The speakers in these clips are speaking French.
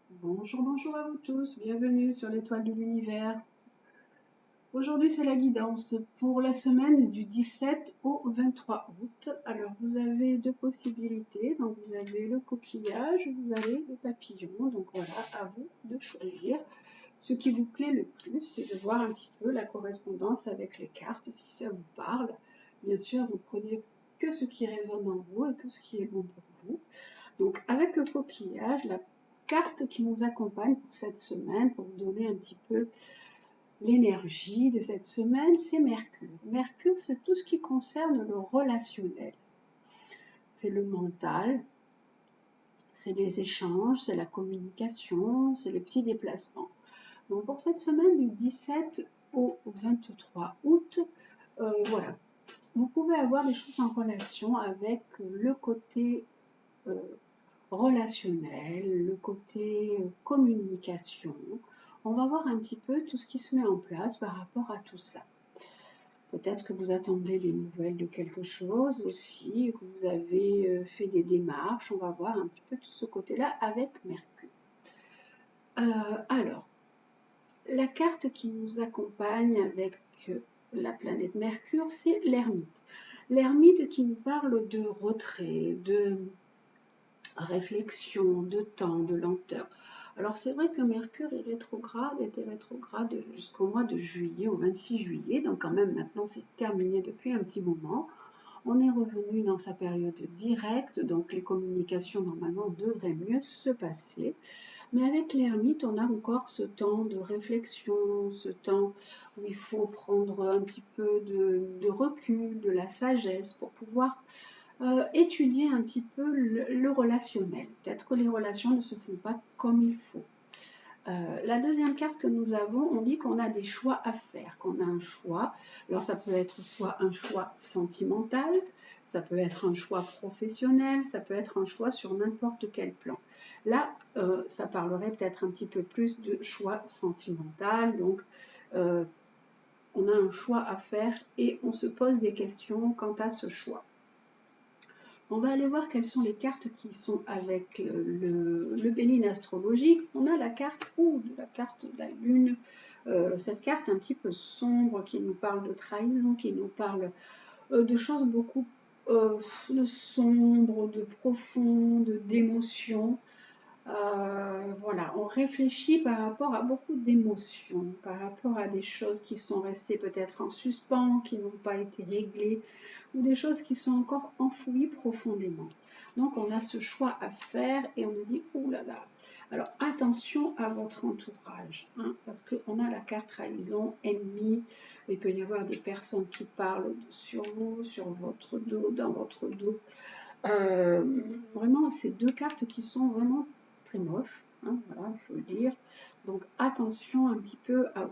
Bonjour, bonjour à vous tous, bienvenue sur l'étoile de l'univers. Aujourd'hui c'est la guidance pour la semaine du 17 au 23 août. Alors vous avez deux possibilités, donc vous avez le coquillage, vous avez le papillon, donc voilà, à vous de choisir ce qui vous plaît le plus et de voir un petit peu la correspondance avec les cartes, si ça vous parle. Bien sûr, vous prenez que ce qui résonne en vous et que ce qui est bon pour vous. Donc avec le coquillage, la carte qui nous accompagne pour cette semaine, pour vous donner un petit peu l'énergie de cette semaine, c'est Mercure. Mercure, c'est tout ce qui concerne le relationnel. C'est le mental, c'est les échanges, c'est la communication, c'est les petits déplacements. Donc pour cette semaine du 17 au 23 août, voilà, vous pouvez avoir des choses en relation avec le côté relationnel, le côté communication. On va voir un petit peu tout ce qui se met en place par rapport à tout ça. Peut-être que vous attendez des nouvelles de quelque chose aussi, que vous avez fait des démarches. On va voir un petit peu tout ce côté-là avec Mercure. Alors, la carte qui nous accompagne avec la planète Mercure, c'est l'ermite. L'ermite qui nous parle de retrait, de réflexion, de temps, de lenteur. Alors c'est vrai que Mercure est rétrograde, était rétrograde jusqu'au mois de juillet, au 26 juillet, donc quand même maintenant c'est terminé depuis un petit moment. On est revenu dans sa période directe, donc les communications normalement devraient mieux se passer. Mais avec l'ermite, on a encore ce temps de réflexion, ce temps où il faut prendre un petit peu de recul, de la sagesse pour pouvoir étudier un petit peu le relationnel. Peut-être que les relations ne se font pas comme il faut. La deuxième carte que nous avons, on dit qu'on a des choix à faire, qu'on a un choix. Alors ça peut être soit un choix sentimental, ça peut être un choix professionnel, ça peut être un choix sur n'importe quel plan. Là, ça parlerait peut-être un petit peu plus de choix sentimental. Donc, on a un choix à faire et on se pose des questions quant à ce choix. On va aller voir quelles sont les cartes qui sont avec le Béline astrologique. On a la carte la carte de la Lune, cette carte un petit peu sombre qui nous parle de trahison, qui nous parle de choses beaucoup de sombres, de profondes, d'émotions. Voilà, on réfléchit par rapport à beaucoup d'émotions, par rapport à des choses qui sont restées peut-être en suspens, qui n'ont pas été réglées, ou des choses qui sont encore enfouies profondément. Donc on a ce choix à faire et on nous dit, ouh là là, alors attention à votre entourage, hein, parce qu'on a la carte trahison, ennemi, il peut y avoir des personnes qui parlent sur vous, sur votre dos, dans votre dos. Vraiment, ces deux cartes qui sont vraiment très moches, hein, voilà, il faut le dire. Donc attention un petit peu à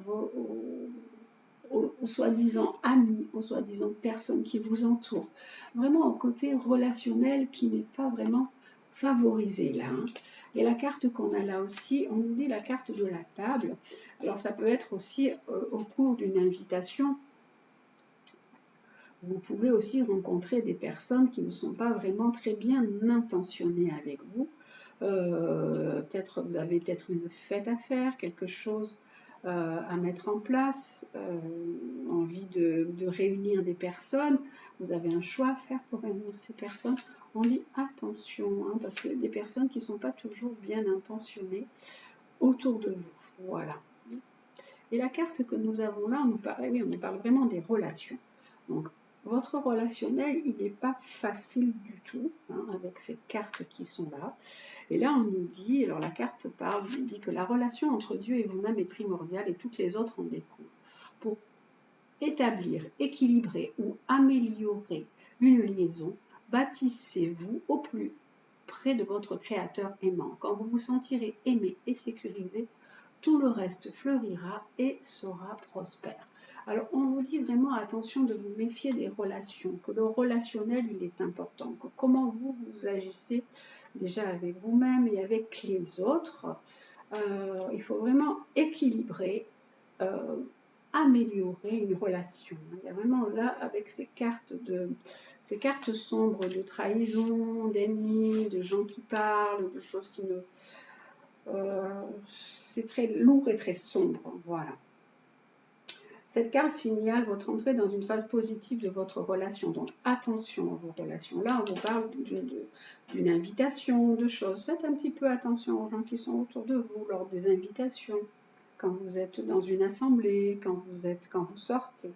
aux soi-disant amis, aux soi-disant personnes qui vous entourent. Vraiment au côté relationnel qui n'est pas vraiment favorisé là. Hein. Et la carte qu'on a là aussi, on nous dit la carte de la table. Alors ça peut être aussi au cours d'une invitation. Vous pouvez aussi rencontrer des personnes qui ne sont pas vraiment très bien intentionnées avec vous. Peut-être vous avez peut-être une fête à faire, quelque chose à mettre en place, envie de réunir des personnes. Vous avez un choix à faire pour réunir ces personnes. On dit attention, hein, parce que des personnes qui ne sont pas toujours bien intentionnées autour de vous. Voilà. Et la carte que nous avons là, on nous parle vraiment des relations. Donc, votre relationnel, il n'est pas facile du tout, hein, avec ces cartes qui sont là. Et là, on nous dit, alors la carte dit que la relation entre Dieu et vous-même est primordiale et toutes les autres en découlent. Pour établir, équilibrer ou améliorer une liaison, bâtissez-vous au plus près de votre Créateur aimant. Quand vous vous sentirez aimé et sécurisé, tout le reste fleurira et sera prospère. Alors on vous dit vraiment attention de vous méfier des relations, que le relationnel il est important, que comment vous agissez déjà avec vous-même et avec les autres. Il faut vraiment équilibrer, améliorer une relation. Il y a vraiment là avec ces cartes sombres de trahison, d'ennemis, de gens qui parlent, de choses qui ne c'est très lourd et très sombre. Voilà. Cette carte signale votre entrée dans une phase positive de votre relation. Donc attention à vos relations. Là, on vous parle d'une invitation, de choses. Faites un petit peu attention aux gens qui sont autour de vous lors des invitations, quand vous êtes dans une assemblée, quand vous sortez.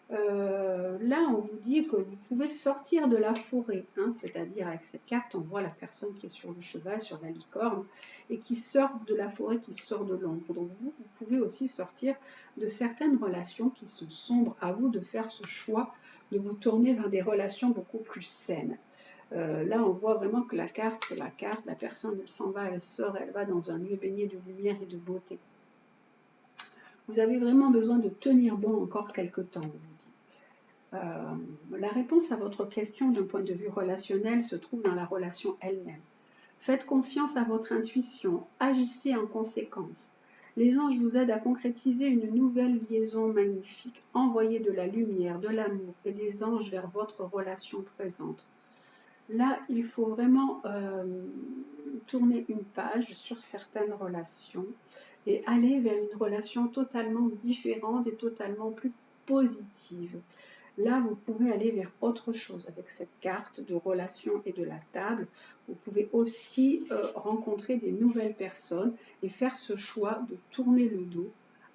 Là, on vous dit que vous pouvez sortir de la forêt, hein, c'est-à-dire avec cette carte, on voit la personne qui est sur le cheval, sur la licorne, et qui sort de la forêt, qui sort de l'ombre. Donc vous pouvez aussi sortir de certaines relations qui sont sombres. À vous de faire ce choix, de vous tourner vers des relations beaucoup plus saines. Là, on voit vraiment que la carte, c'est la carte, la personne, elle s'en va, elle sort, elle va dans un lieu baigné de lumière et de beauté. Vous avez vraiment besoin de tenir bon encore quelques temps, on vous dit. La réponse à votre question d'un point de vue relationnel se trouve dans la relation elle-même. Faites confiance à votre intuition, agissez en conséquence. Les anges vous aident à concrétiser une nouvelle liaison magnifique. Envoyez de la lumière, de l'amour et des anges vers votre relation présente. Là, il faut vraiment tourner une page sur certaines relations et aller vers une relation totalement différente et totalement plus positive. Là, vous pouvez aller vers autre chose avec cette carte de relation et de la table. Vous pouvez aussi rencontrer des nouvelles personnes et faire ce choix de tourner le dos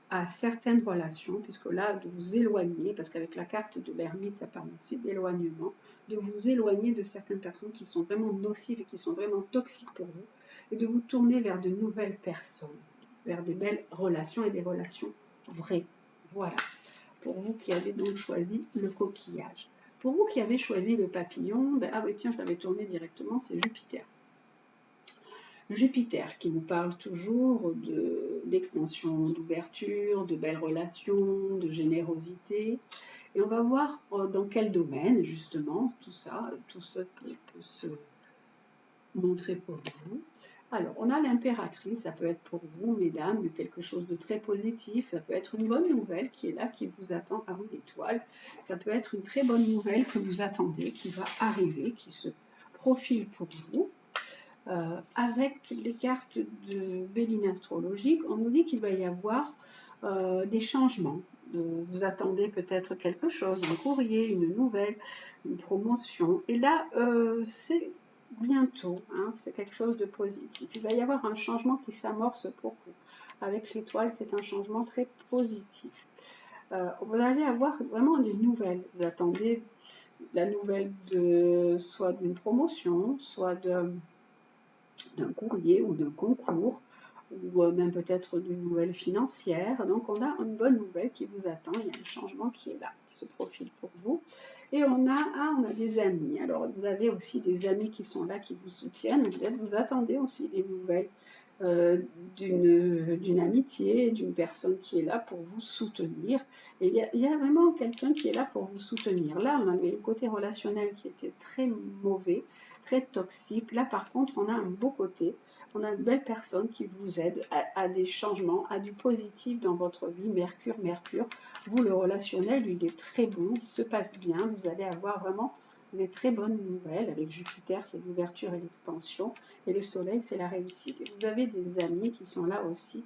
à certaines relations, puisque là, de vous éloigner, parce qu'avec la carte de l'ermite, ça parle aussi d'éloignement, de vous éloigner de certaines personnes qui sont vraiment nocives et qui sont vraiment toxiques pour vous, et de vous tourner vers de nouvelles personnes, vers des belles relations et des relations vraies. Voilà. Pour vous qui avez donc choisi le coquillage. Pour vous qui avez choisi le papillon, ah oui tiens, je l'avais tourné directement, c'est Jupiter. Jupiter qui nous parle toujours d'expansion, d'ouverture, de belles relations, de générosité. Et on va voir dans quel domaine, justement, tout ça peut se montrer pour vous. Alors, on a l'impératrice, ça peut être pour vous, mesdames, quelque chose de très positif, ça peut être une bonne nouvelle qui est là, qui vous attend à vous l'étoile, ça peut être une très bonne nouvelle que vous attendez, qui va arriver, qui se profile pour vous. Avec les cartes de Béline astrologique, on nous dit qu'il va y avoir des changements. Vous attendez peut-être quelque chose, un courrier, une nouvelle, une promotion. Et là, c'est bientôt, hein, c'est quelque chose de positif. Il va y avoir un changement qui s'amorce pour vous. Avec l'étoile, c'est un changement très positif. Vous allez avoir vraiment des nouvelles. Vous attendez la nouvelle soit d'une promotion, soit d'un courrier ou d'un concours, ou même peut-être d'une nouvelle financière. Donc on a une bonne nouvelle qui vous attend, il y a un changement qui est là, qui se profile pour vous. Et on a des amis. Alors vous avez aussi des amis qui sont là, qui vous soutiennent. Peut-être vous attendez aussi des nouvelles d'une amitié, d'une personne qui est là pour vous soutenir. Et il y a vraiment quelqu'un qui est là pour vous soutenir. Là, on avait le côté relationnel qui était très mauvais, très toxique. Là, par contre, on a un beau côté. On a une belle personne qui vous aide à des changements, à du positif dans votre vie. Mercure, Mercure. Vous, le relationnel, il est très bon, il se passe bien. Vous allez avoir vraiment des très bonnes nouvelles. Avec Jupiter, c'est l'ouverture et l'expansion. Et le soleil, c'est la réussite. Et vous avez des amis qui sont là aussi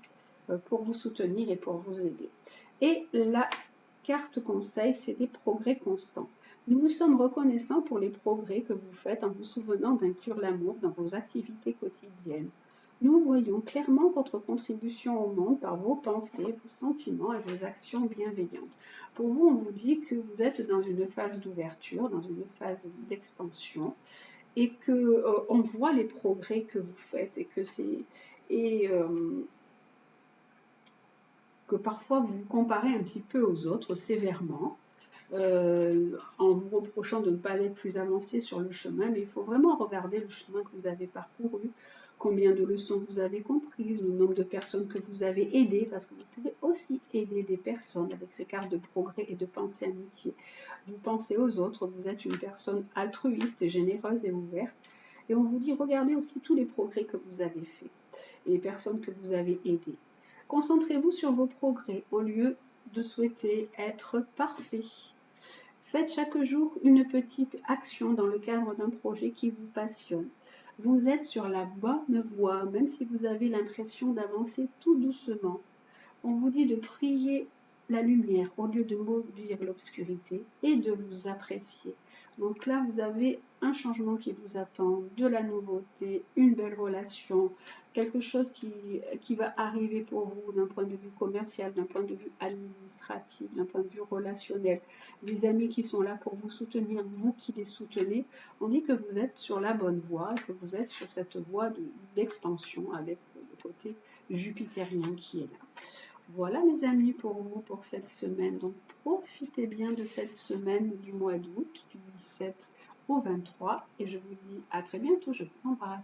pour vous soutenir et pour vous aider. Et la carte conseil, c'est des progrès constants. Nous vous sommes reconnaissants pour les progrès que vous faites en vous souvenant d'inclure l'amour dans vos activités quotidiennes. Nous voyons clairement votre contribution au monde par vos pensées, vos sentiments et vos actions bienveillantes. Pour vous, on vous dit que vous êtes dans une phase d'ouverture, dans une phase d'expansion, et que on voit les progrès que vous faites et que que parfois vous vous comparez un petit peu aux autres sévèrement. En vous reprochant de ne pas être plus avancé sur le chemin, mais il faut vraiment regarder le chemin que vous avez parcouru, combien de leçons vous avez comprises, le nombre de personnes que vous avez aidées, parce que vous pouvez aussi aider des personnes avec ces cartes de progrès et de pensée amitié. Vous pensez aux autres, vous êtes une personne altruiste et généreuse et ouverte, et on vous dit regardez aussi tous les progrès que vous avez faits et les personnes que vous avez aidées. Concentrez-vous sur vos progrès au lieu de souhaiter être parfait. Faites chaque jour une petite action dans le cadre d'un projet qui vous passionne. Vous êtes sur la bonne voie, même si vous avez l'impression d'avancer tout doucement. On vous dit de prier la lumière au lieu de maudire l'obscurité et de vous apprécier. Donc là, vous avez un changement qui vous attend, de la nouveauté, une belle relation, quelque chose qui va arriver pour vous d'un point de vue commercial, d'un point de vue administratif, d'un point de vue relationnel. Des amis qui sont là pour vous soutenir, vous qui les soutenez. On dit que vous êtes sur la bonne voie, que vous êtes sur cette voie d'expansion avec le côté jupitérien qui est là. Voilà les amis pour vous pour cette semaine. Donc profitez bien de cette semaine du mois d'août, du 17 au 23. Et je vous dis à très bientôt. Je vous embrasse.